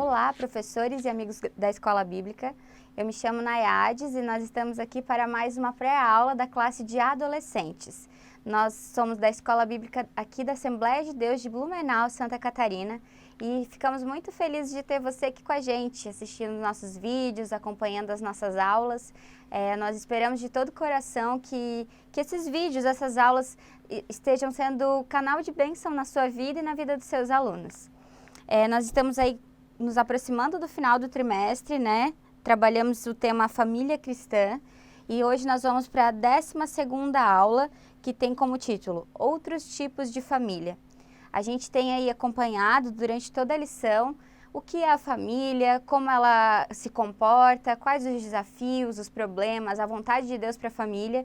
Olá, professores e amigos da Escola Bíblica. Eu me chamo Nayades e nós estamos aqui para mais uma pré-aula da classe de adolescentes. Nós somos da Escola Bíblica aqui da Assembleia de Deus de Blumenau, Santa Catarina, e ficamos muito felizes de ter você aqui com a gente, assistindo nossos vídeos, acompanhando as nossas aulas. Nós esperamos de todo o coração que esses vídeos, essas aulas estejam sendo canal de bênção na sua vida e na vida dos seus alunos. Nós estamos aí nos aproximando do final do trimestre, né? Trabalhamos o tema Família Cristã e hoje nós vamos para a 12ª aula, que tem como título Outros Tipos de Família. A gente tem aí acompanhado durante toda a lição o que é a família, como ela se comporta, quais os desafios, os problemas, a vontade de Deus para a família.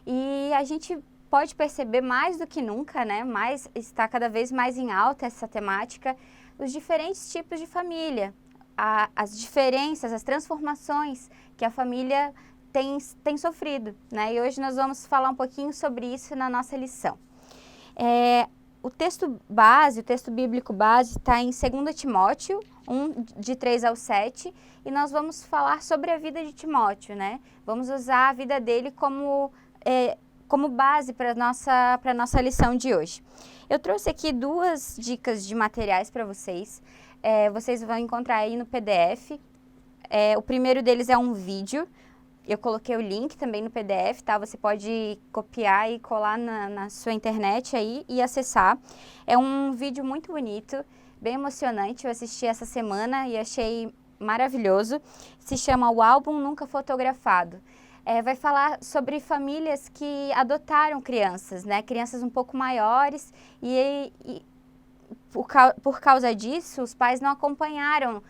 E a gente pode perceber mais do que nunca, né? Está cada vez mais em alta essa temática, os diferentes tipos de família, as diferenças, as transformações que a família tem sofrido, né? E hoje nós vamos falar um pouquinho sobre isso na nossa lição. O texto bíblico base está em 2 Timóteo 1, de 3 ao 7, e nós vamos falar sobre a vida de Timóteo, né? Vamos usar a vida dele como base para a nossa lição de hoje. Eu trouxe aqui 2 dicas de materiais para vocês. Vocês vão encontrar aí no PDF. O primeiro deles é um vídeo. Eu coloquei o link também no PDF, tá? Você pode copiar e colar na sua internet aí e acessar. É um vídeo muito bonito, bem emocionante. Eu assisti essa semana e achei maravilhoso. Se chama O Álbum Nunca Fotografado. Vai falar sobre famílias que adotaram crianças, né? Crianças um pouco maiores e por causa disso, os pais não acompanharam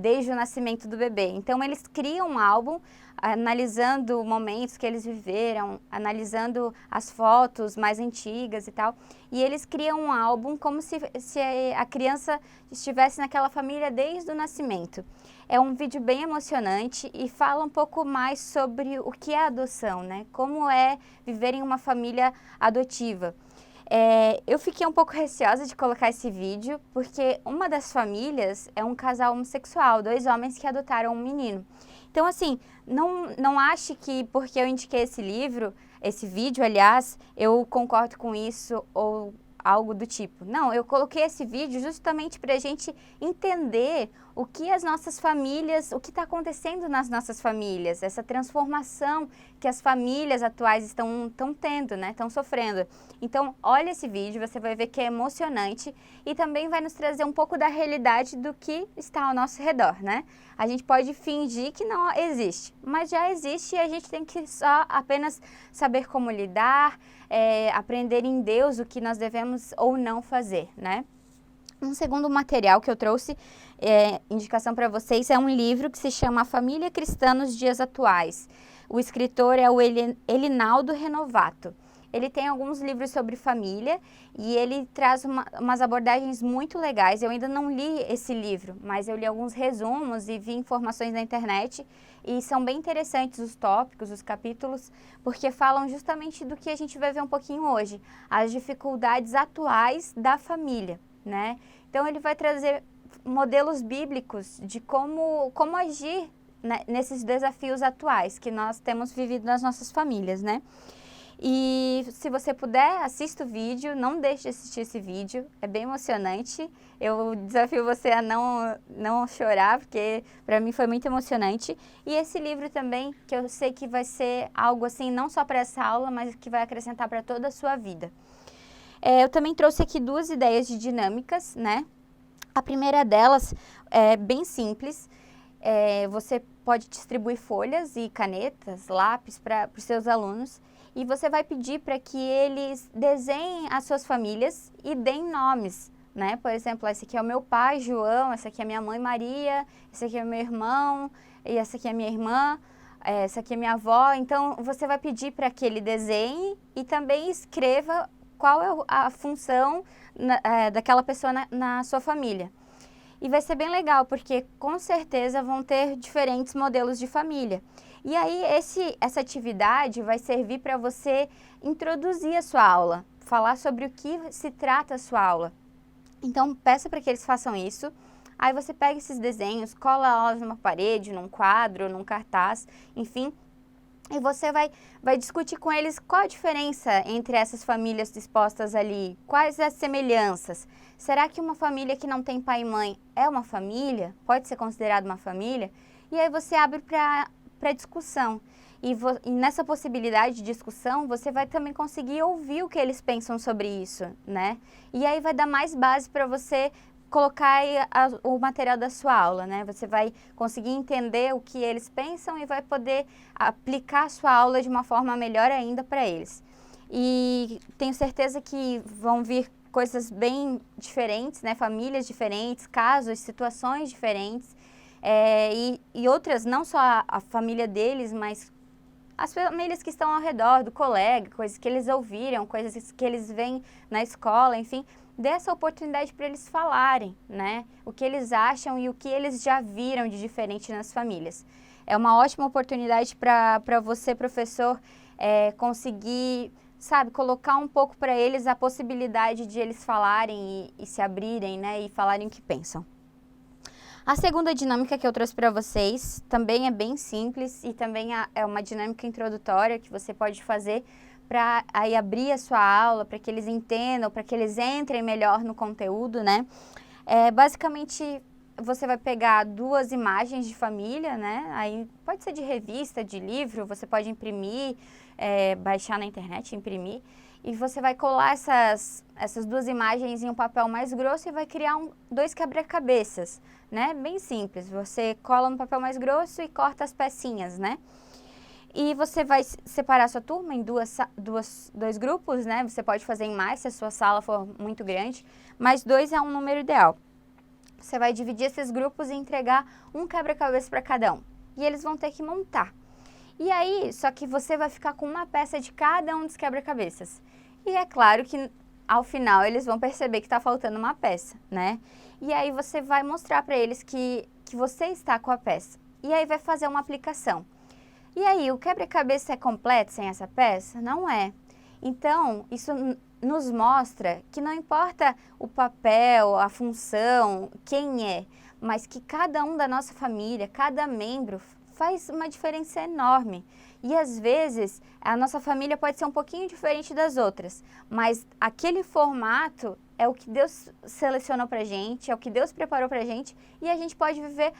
desde o nascimento do bebê. Então, eles criam um álbum analisando momentos que eles viveram, analisando as fotos mais antigas e tal. E eles criam um álbum como se a criança estivesse naquela família desde o nascimento. É um vídeo bem emocionante e fala um pouco mais sobre o que é adoção, né? Como é viver em uma família adotiva. Eu fiquei um pouco receosa de colocar esse vídeo, porque uma das famílias é um casal homossexual, 2 homens que adotaram um menino. Então, assim, não ache que porque eu indiquei esse vídeo, aliás, eu concordo com isso ou algo do tipo. Não, eu coloquei esse vídeo justamente para a gente entender o que as nossas famílias, o que está acontecendo nas nossas famílias, essa transformação que as famílias atuais estão tendo, né? Estão sofrendo. Então, olha esse vídeo, você vai ver que é emocionante e também vai nos trazer um pouco da realidade do que está ao nosso redor, né? A gente pode fingir que não existe, mas já existe e a gente tem que só apenas saber como lidar, aprender em Deus o que nós devemos ou não fazer, né? Um segundo material que eu trouxe, indicação para vocês, é um livro que se chama A Família Cristã nos Dias Atuais. O escritor é o Elinaldo Renovato. Ele tem alguns livros sobre família e ele traz umas abordagens muito legais. Eu ainda não li esse livro, mas eu li alguns resumos e vi informações na internet e são bem interessantes os tópicos, os capítulos, porque falam justamente do que a gente vai ver um pouquinho hoje, as dificuldades atuais da família, né? Então ele vai trazer modelos bíblicos de como agir, né, nesses desafios atuais que nós temos vivido nas nossas famílias, né? E se você puder, assista o vídeo, não deixe de assistir esse vídeo, é bem emocionante. Eu desafio você a não chorar, porque para mim foi muito emocionante. E esse livro também, que eu sei que vai ser algo assim, não só para essa aula, mas que vai acrescentar para toda a sua vida. Eu também trouxe aqui 2 ideias de dinâmicas, né? A primeira delas é bem simples. Você pode distribuir folhas e canetas, lápis para os seus alunos e você vai pedir para que eles desenhem as suas famílias e deem nomes, né? Por exemplo, esse aqui é o meu pai, João, essa aqui é a minha mãe, Maria, esse aqui é o meu irmão, e essa aqui é a minha irmã, essa aqui é a minha avó. Então, você vai pedir para que ele desenhe e também escreva qual é a função daquela pessoa na sua família. E vai ser bem legal, porque com certeza vão ter diferentes modelos de família. E aí essa atividade vai servir para você introduzir a sua aula, falar sobre o que se trata a sua aula. Então peça para que eles façam isso. Aí você pega esses desenhos, cola elas numa parede, num quadro, num cartaz, enfim, e você vai discutir com eles qual a diferença entre essas famílias dispostas ali, quais as semelhanças. Será que uma família que não tem pai e mãe é uma família? Pode ser considerada uma família? E aí você abre para discussão. E nessa possibilidade de discussão, você vai também conseguir ouvir o que eles pensam sobre isso, né? E aí vai dar mais base para você colocar aí o material da sua aula, né? Você vai conseguir entender o que eles pensam e vai poder aplicar a sua aula de uma forma melhor ainda para eles. E tenho certeza que vão vir coisas bem diferentes, né? Famílias diferentes, casos, situações diferentes, e outras, não só a família deles, mas as famílias que estão ao redor do colega, coisas que eles ouviram, coisas que eles veem na escola, enfim, dê essa oportunidade para eles falarem, né? O que eles acham e o que eles já viram de diferente nas famílias. É uma ótima oportunidade para você, professor, conseguir, sabe, colocar um pouco para eles a possibilidade de eles falarem e se abrirem, né? E falarem o que pensam. A segunda dinâmica que eu trouxe para vocês também é bem simples e também é uma dinâmica introdutória que você pode fazer para aí abrir a sua aula, para que eles entendam, para que eles entrem melhor no conteúdo, né? Basicamente, você vai pegar duas imagens de família, né? Aí pode ser de revista, de livro, você pode imprimir, baixar na internet, imprimir. E você vai colar essas duas imagens em um papel mais grosso e vai criar dois quebra-cabeças, né? Bem simples. Você cola no papel mais grosso e corta as pecinhas, né? E você vai separar a sua turma em dois grupos, né? Você pode fazer em mais se a sua sala for muito grande, mas 2 é um número ideal. Você vai dividir esses grupos e entregar um quebra-cabeça para cada um. E eles vão ter que montar. E aí, só que você vai ficar com uma peça de cada um dos quebra-cabeças. E é claro que ao final eles vão perceber que está faltando uma peça, né? E aí você vai mostrar para eles que você está com a peça. E aí vai fazer uma aplicação. E aí, o quebra-cabeça é completo sem essa peça? Não é. Então, isso nos mostra que não importa o papel, a função, quem é, mas que cada um da nossa família, cada membro faz uma diferença enorme. E às vezes a nossa família pode ser um pouquinho diferente das outras, mas aquele formato é o que Deus selecionou pra gente, é o que Deus preparou pra gente e a gente pode viver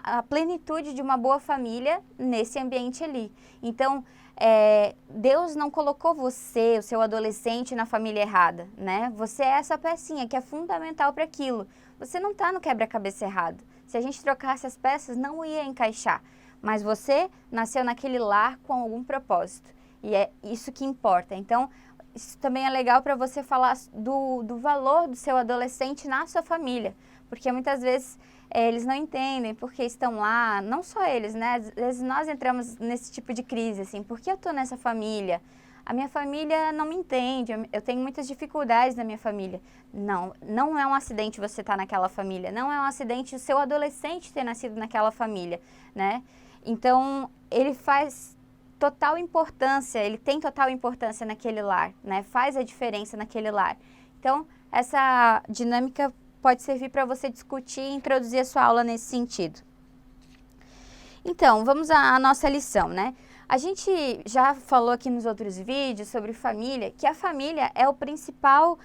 a plenitude de uma boa família nesse ambiente ali. Então, Deus não colocou você, o seu adolescente, na família errada, né? Você é essa pecinha que é fundamental para aquilo. Você não está no quebra-cabeça errado. Se a gente trocasse as peças, não ia encaixar. Mas você nasceu naquele lar com algum propósito. E é isso que importa. Então, isso também é legal para você falar do valor do seu adolescente na sua família. Porque muitas vezes eles não entendem porque estão lá, não só eles, né? Às vezes nós entramos nesse tipo de crise, assim, por que eu estou nessa família? A minha família não me entende, eu tenho muitas dificuldades na minha família. Não é um acidente você estar naquela família, não é um acidente o seu adolescente ter nascido naquela família, né? Então, ele faz total importância, ele tem total importância naquele lar, né? Faz a diferença naquele lar. Então, essa dinâmica pode servir para você discutir e introduzir a sua aula nesse sentido. Então, vamos à nossa lição, né? A gente já falou aqui nos outros vídeos sobre família, que a família é o principal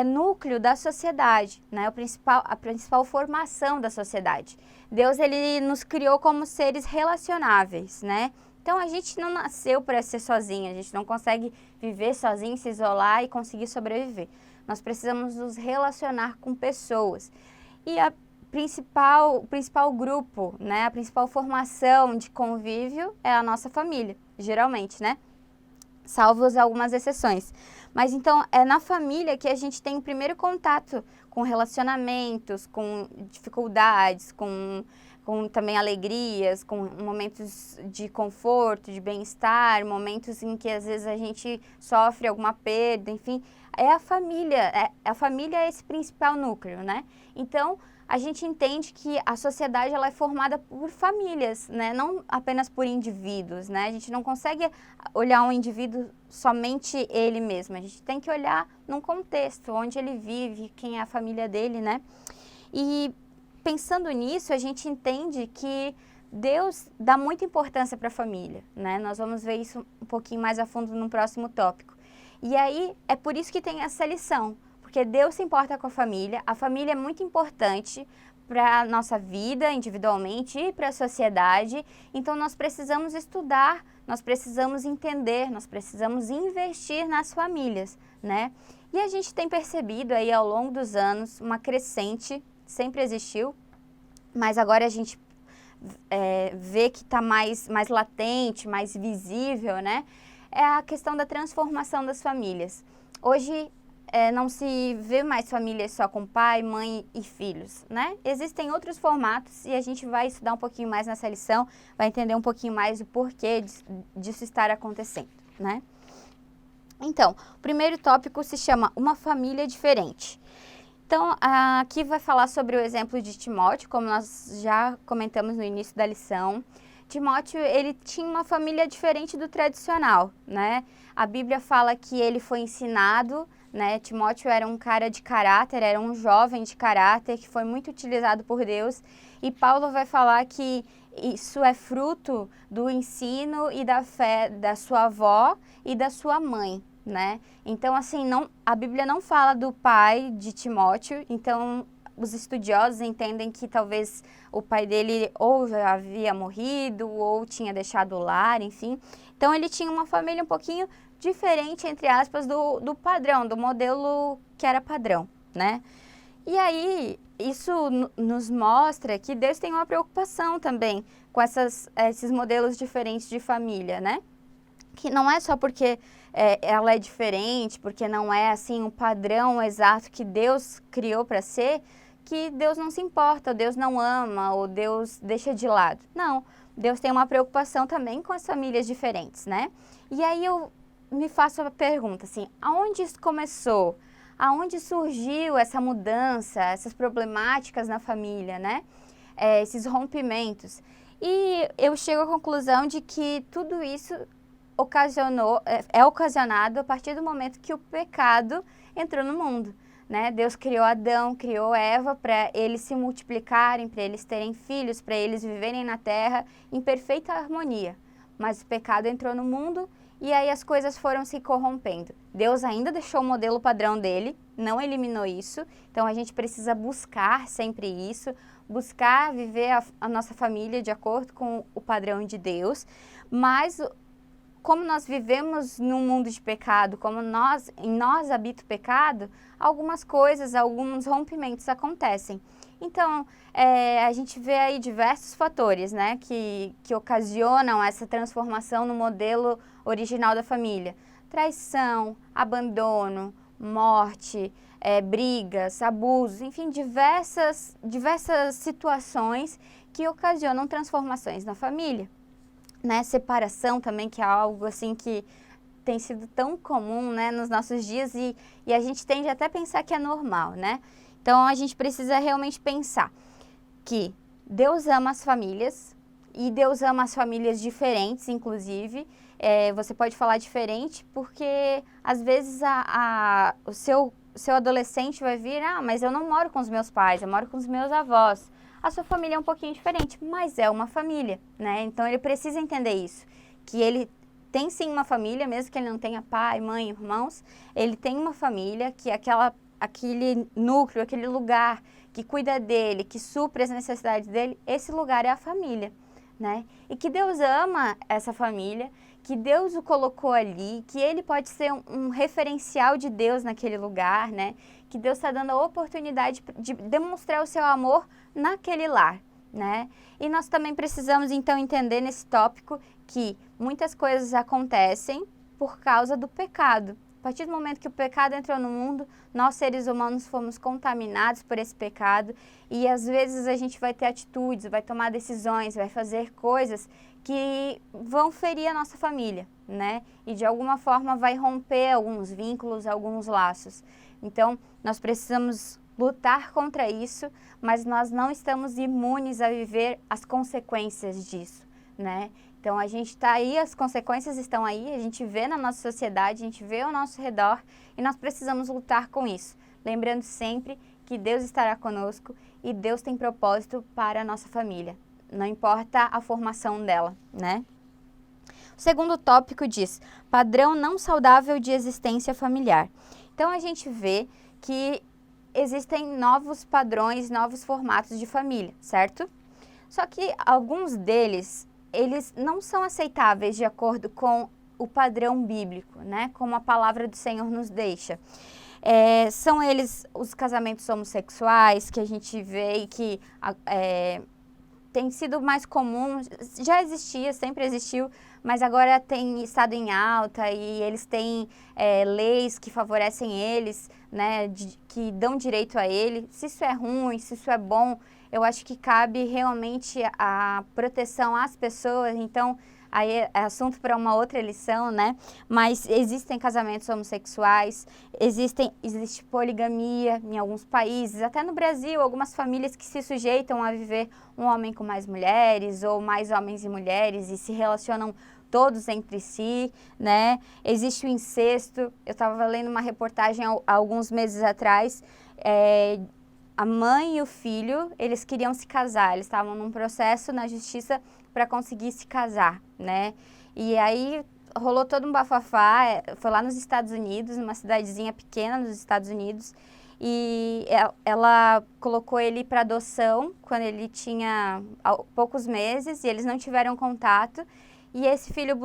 núcleo da sociedade, né? A principal formação da sociedade. Deus, ele nos criou como seres relacionáveis, né? Então, a gente não nasceu para ser sozinho, a gente não consegue viver sozinho, se isolar e conseguir sobreviver. Nós precisamos nos relacionar com pessoas. E o principal grupo, né, a principal formação de convívio é a nossa família, geralmente, né? Salvo algumas exceções. Mas então, é na família que a gente tem o primeiro contato com relacionamentos, com dificuldades, com também alegrias, com momentos de conforto, de bem-estar, momentos em que às vezes a gente sofre alguma perda, enfim. A família é esse principal núcleo, né? Então, a gente entende que a sociedade ela é formada por famílias, né? Não apenas por indivíduos, né? A gente não consegue olhar um indivíduo somente ele mesmo. A gente tem que olhar num contexto, onde ele vive, quem é a família dele, né? E pensando nisso, a gente entende que Deus dá muita importância para a família, né? Nós vamos ver isso um pouquinho mais a fundo no próximo tópico. E aí, é por isso que tem essa lição, porque Deus se importa com a família é muito importante para a nossa vida individualmente e para a sociedade, então nós precisamos estudar, nós precisamos entender, nós precisamos investir nas famílias, né? E a gente tem percebido aí ao longo dos anos uma crescente, sempre existiu, mas agora a gente vê que está mais latente, mais visível, né? É a questão da transformação das famílias. Hoje não se vê mais famílias só com pai, mãe e filhos, né? Existem outros formatos e a gente vai estudar um pouquinho mais nessa lição, vai entender um pouquinho mais o porquê disso estar acontecendo, né? Então, o primeiro tópico se chama Uma Família Diferente. Então, aqui vai falar sobre o exemplo de Timóteo, como nós já comentamos no início da lição. Timóteo, ele tinha uma família diferente do tradicional, né? A Bíblia fala que ele foi ensinado, né? Timóteo era um cara de caráter, era um jovem de caráter que foi muito utilizado por Deus. E Paulo vai falar que isso é fruto do ensino e da fé da sua avó e da sua mãe, né? Então, assim, a Bíblia não fala do pai de Timóteo, então os estudiosos entendem que talvez o pai dele ou já havia morrido ou tinha deixado o lar, enfim. Então, ele tinha uma família um pouquinho diferente, entre aspas, do padrão, do modelo que era padrão, né? E aí, isso nos mostra que Deus tem uma preocupação também com esses modelos diferentes de família, né? Que não é só porque ela é diferente, porque não é assim um padrão exato que Deus criou para ser, que Deus não se importa, ou Deus não ama, ou Deus deixa de lado. Não, Deus tem uma preocupação também com as famílias diferentes, né? E aí eu me faço a pergunta assim, aonde isso começou? Aonde surgiu essa mudança, essas problemáticas na família, né? Esses rompimentos. E eu chego à conclusão de que tudo isso é ocasionado a partir do momento que o pecado entrou no mundo, né? Deus criou Adão, criou Eva para eles se multiplicarem, para eles terem filhos, para eles viverem na terra em perfeita harmonia. Mas o pecado entrou no mundo e aí as coisas foram se corrompendo. Deus ainda deixou o modelo padrão dele, não eliminou isso, então a gente precisa buscar sempre isso, buscar viver a nossa família de acordo com o padrão de Deus, mas como nós vivemos num mundo de pecado, como em nós habita o pecado, algumas coisas, alguns rompimentos acontecem. Então, a gente vê aí diversos fatores, né, que ocasionam essa transformação no modelo original da família. Traição, abandono, morte, brigas, abusos, enfim, diversas situações que ocasionam transformações na família. Né, separação também, que é algo assim que tem sido tão comum, né, nos nossos dias e a gente tende até a pensar que é normal, né? Então, a gente precisa realmente pensar que Deus ama as famílias e Deus ama as famílias diferentes, inclusive. Você pode falar diferente porque, às vezes, o seu adolescente vai vir, mas eu não moro com os meus pais, eu moro com os meus avós. A sua família é um pouquinho diferente, mas é uma família, né? Então, ele precisa entender isso, que ele tem sim uma família, mesmo que ele não tenha pai, mãe, irmãos, ele tem uma família que é aquele núcleo, aquele lugar que cuida dele, que supre as necessidades dele, esse lugar é a família, né? E que Deus ama essa família, que Deus o colocou ali, que ele pode ser um referencial de Deus naquele lugar, né? Que Deus está dando a oportunidade de demonstrar o seu amor naquele lar, né? E nós também precisamos, então, entender nesse tópico que muitas coisas acontecem por causa do pecado. A partir do momento que o pecado entrou no mundo, nós, seres humanos, fomos contaminados por esse pecado e, às vezes, a gente vai ter atitudes, vai tomar decisões, vai fazer coisas que vão ferir a nossa família, né? E, de alguma forma, vai romper alguns vínculos, alguns laços. Então, nós precisamos lutar contra isso, mas nós não estamos imunes a viver as consequências disso, né? Então, a gente está aí, as consequências estão aí, a gente vê na nossa sociedade, a gente vê ao nosso redor e nós precisamos lutar com isso. Lembrando sempre que Deus estará conosco e Deus tem propósito para a nossa família. Não importa a formação dela, né? O segundo tópico diz, padrão não saudável de existência familiar. Então, a gente vê que existem novos padrões, novos formatos de família, certo? Só que alguns deles, eles não são aceitáveis de acordo com o padrão bíblico, né? Como a palavra do Senhor nos deixa. São eles os casamentos homossexuais que a gente vê e que tem sido mais comum, já existia, sempre existiu, mas agora tem estado em alta e eles têm leis que favorecem eles, né, que dão direito a ele. Se isso é ruim, se isso é bom, eu acho que cabe realmente a proteção às pessoas, então aí é assunto para uma outra lição, né? Mas existem casamentos homossexuais, existe poligamia em alguns países, até no Brasil, algumas famílias que se sujeitam a viver um homem com mais mulheres ou mais homens e mulheres e se relacionam todos entre si, né? Existe o incesto. Eu estava lendo uma reportagem há alguns meses atrás, a mãe e o filho, eles queriam se casar, eles estavam num processo na justiça para conseguir se casar, né? E aí rolou todo um bafafá, foi lá nos Estados Unidos, numa cidadezinha pequena nos Estados Unidos, e ela colocou ele para adoção quando ele tinha poucos meses e eles não tiveram contato. E esse filho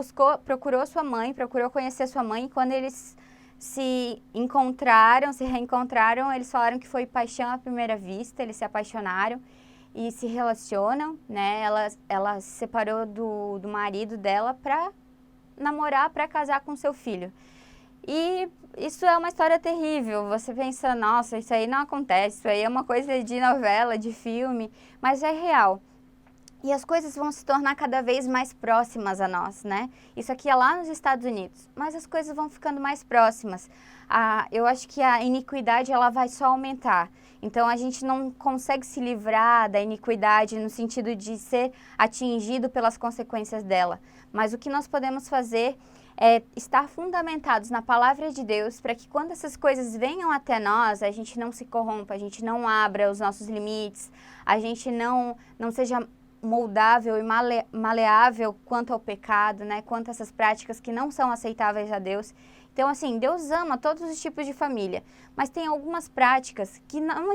procurou sua mãe, procurou conhecer sua mãe, e quando eles se reencontraram, eles falaram que foi paixão à primeira vista, eles se apaixonaram e se relacionam, né? Ela se separou do marido dela para namorar, para casar com seu filho. E isso é uma história terrível, você pensa, nossa, isso aí não acontece, isso aí é uma coisa de novela, de filme, mas é real. E as coisas vão se tornar cada vez mais próximas a nós, né? Isso aqui é lá nos Estados Unidos, mas as coisas vão ficando mais próximas. Eu acho que a iniquidade ela vai só aumentar. Então, a gente não consegue se livrar da iniquidade no sentido de ser atingido pelas consequências dela. Mas o que nós podemos fazer é estar fundamentados na palavra de Deus para que quando essas coisas venham até nós, a gente não se corrompa, a gente não abra os nossos limites, a gente não seja moldável e maleável quanto ao pecado, né? Quanto a essas práticas que não são aceitáveis a Deus. Então, assim, Deus ama todos os tipos de família, mas tem algumas práticas que não